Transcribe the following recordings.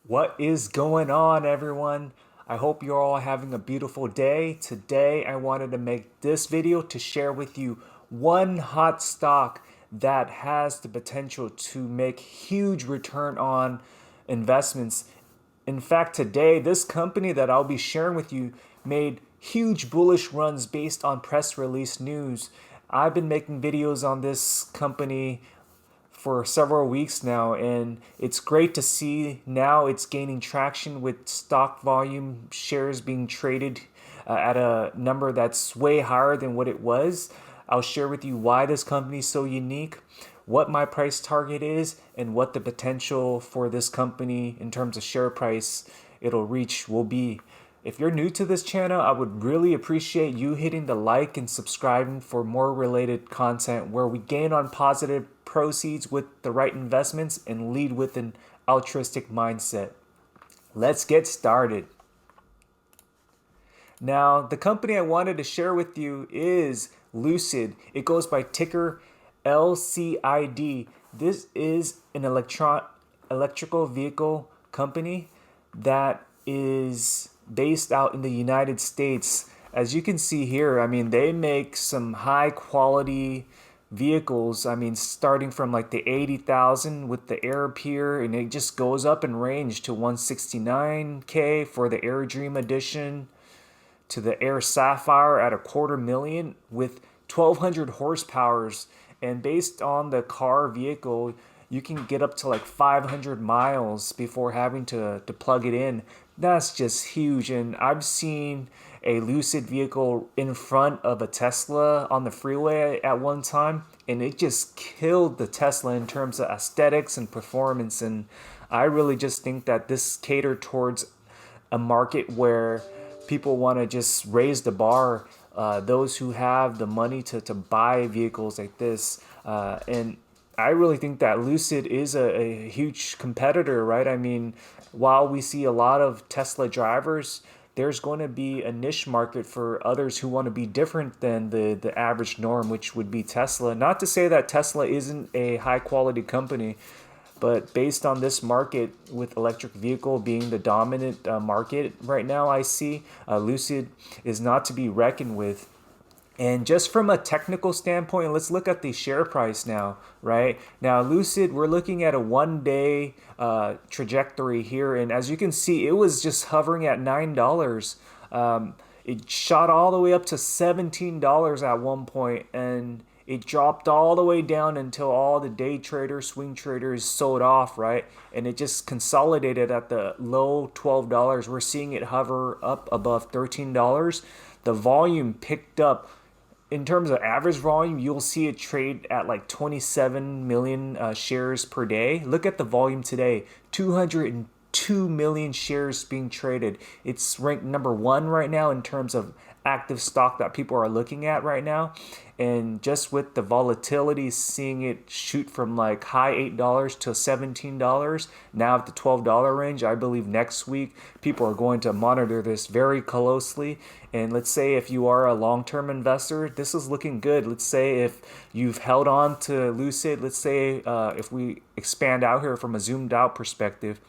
What is going on, everyone? I hope you're all having a beautiful day. Today, I wanted to make this video to share with you one hot stock that has the potential to make huge return on investments. In fact, today, this company that I'll be sharing with you made huge bullish runs based on press release news. I've been making videos on this company for several weeks now, and it's great to see now it's gaining traction with stock volume shares being traded at a number that's way higher than what it was. I'll share with you why this company is so unique, what my price target is, and what the potential for this company in terms of share price it'll reach will be. If you're new to this channel, I would really appreciate you hitting the like and subscribing for more related content where we gain on positive proceeds with the right investments and lead with an altruistic mindset. Let's get started. Now, the company I wanted to share with you is Lucid. It goes by ticker LCID. This is an electrical vehicle company that is based out in the United States. As you can see here, I mean, they make some high quality vehicles. I mean, starting from like the 80,000 with the Air Peer, and it just goes up in range to 169K for the Air Dream Edition, to the Air Sapphire at $250,000 with 1200 horsepowers. And based on the car vehicle, you can get up to like 500 miles before having to plug it in. That's just huge. And I've seen a Lucid vehicle in front of a Tesla on the freeway at one time, and it just killed the Tesla in terms of aesthetics and performance. And I really just think that this catered towards a market where people want to just raise the bar. Those who have the money to buy vehicles like this. And I really think that Lucid is a huge competitor, right? I mean, while we see a lot of Tesla drivers, there's going to be a niche market for others who want to be different than the average norm, which would be Tesla. Not to say that Tesla isn't a high quality company, but based on this market, with electric vehicle being the dominant market right now, I see Lucid is not to be reckoned with. And just from a technical standpoint, let's look at the share price now, right? Now, Lucid, we're looking at a 1 day trajectory here. And as you can see, it was just hovering at $9. It shot all the way up to $17 at one point, and it dropped all the way down until all the day traders, swing traders sold off, right? And it just consolidated at the low $12. We're seeing it hover up above $13. The volume picked up. In terms of average volume, you'll see it trade at like 27 million shares per day. Look at the volume today, 202 million shares being traded. It's ranked number one right now in terms of active stock that people are looking at right now. And just with the volatility, seeing it shoot from like high $8 to $17, now at the $12 range, I believe next week people are going to monitor this very closely. And let's say if you are a long-term investor, this is looking good. Let's say if you've held on to Lucid, let's say if we expand out here from a zoomed out perspective,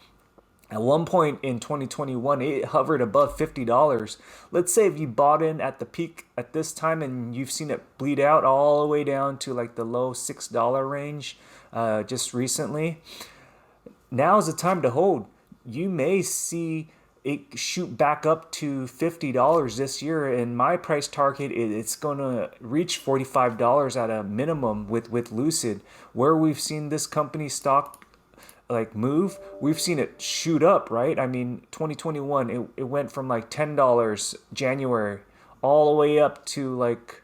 at one point in 2021, it hovered above $50. Let's say if you bought in at the peak at this time and you've seen it bleed out all the way down to like the low $6 range just recently, now is the time to hold. You may see it shoot back up to $50 this year, and my price target it's going to reach $45 at a minimum with Lucid, where we've seen this company stock like move. We've seen it shoot up, right? I mean, 2021 it went from like $10 January all the way up to like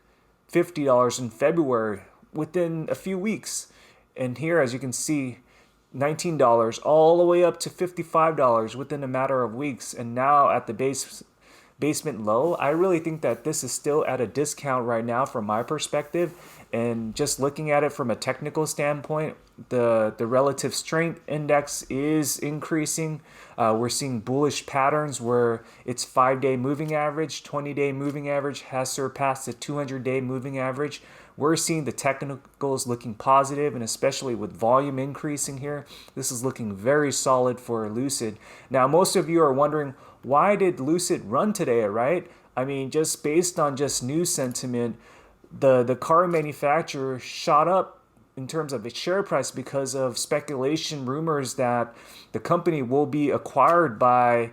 $50 in February within a few weeks. And here, as you can see, $19 all the way up to $55 within a matter of weeks. And now at the basement low, I really think that this is still at a discount right now from my perspective. And just looking at it from a technical standpoint, the relative strength index is increasing. We're seeing bullish patterns where its 5 day moving average, 20 day moving average has surpassed the 200 day moving average. we're seeing the technicals looking positive, and especially with volume increasing here, this is looking very solid for Lucid. Now, most of you are wondering, why did Lucid run today, right? I mean, just based on just news sentiment, the car manufacturer shot up in terms of its share price because of speculation rumors that the company will be acquired by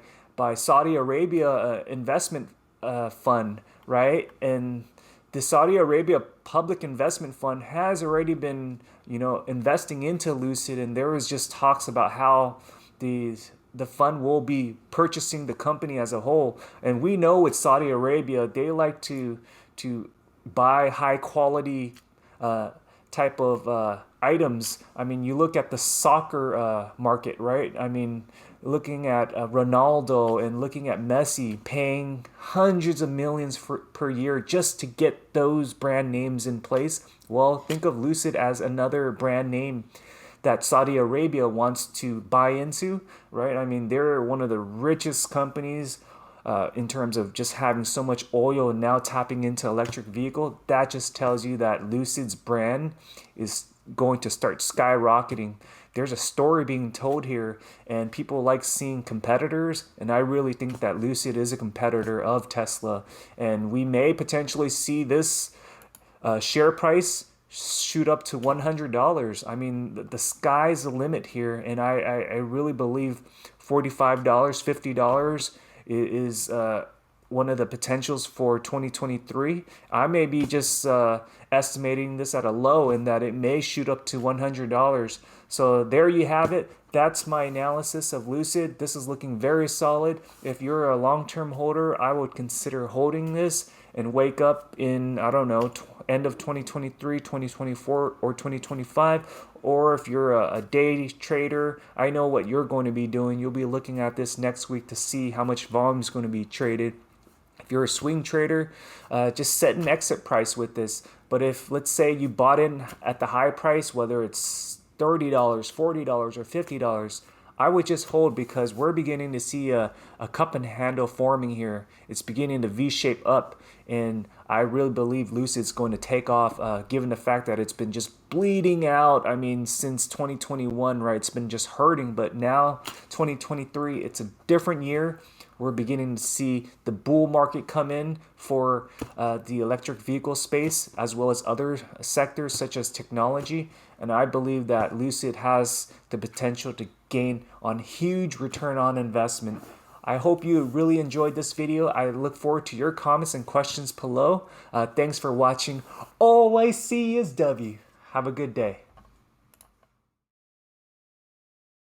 Saudi Arabia investment fund, right? And the Saudi Arabia Public Investment Fund has already been, investing into Lucid, and there was just talks about how the fund will be purchasing the company as a whole. And we know with Saudi Arabia, they like to buy high quality type of items. I mean, you look at the soccer market, right? I mean, looking at Ronaldo and looking at Messi paying hundreds of millions per year just to get those brand names in place. Well, think of Lucid as another brand name that Saudi Arabia wants to buy into, right? I mean, they're one of the richest companies in terms of just having so much oil and now tapping into electric vehicle. That just tells you that Lucid's brand is going to start skyrocketing. There's a story being told here, and people like seeing competitors, and I really think that Lucid is a competitor of Tesla, and we may potentially see this share price shoot up to $100. I mean, the sky's the limit here, and I really believe $45, $50 is one of the potentials for 2023. I may be just estimating this at a low, in that it may shoot up to $100. So there you have it. That's my analysis of Lucid. This is looking very solid. If you're a long-term holder, I would consider holding this and wake up in, I don't know, end of 2023, 2024, or 2025. Or if you're a day trader, I know what you're going to be doing. You'll be looking at this next week to see how much volume is going to be traded. If you're a swing trader, just set an exit price with this. But if, let's say, you bought in at the high price, whether it's $30, $40, or $50, I would just hold, because we're beginning to see a cup and handle forming here. It's beginning to V-shape up, and I really believe Lucid's going to take off, given the fact that it's been just bleeding out. I mean, since 2021, right? It's been just hurting, but now 2023, it's a different year. We're beginning to see the bull market come in for the electric vehicle space, as well as other sectors such as technology. And I believe that Lucid has the potential to gain on huge return on investment. I hope you really enjoyed this video. I look forward to your comments and questions below. Thanks for watching. All I see is W. Have a good day.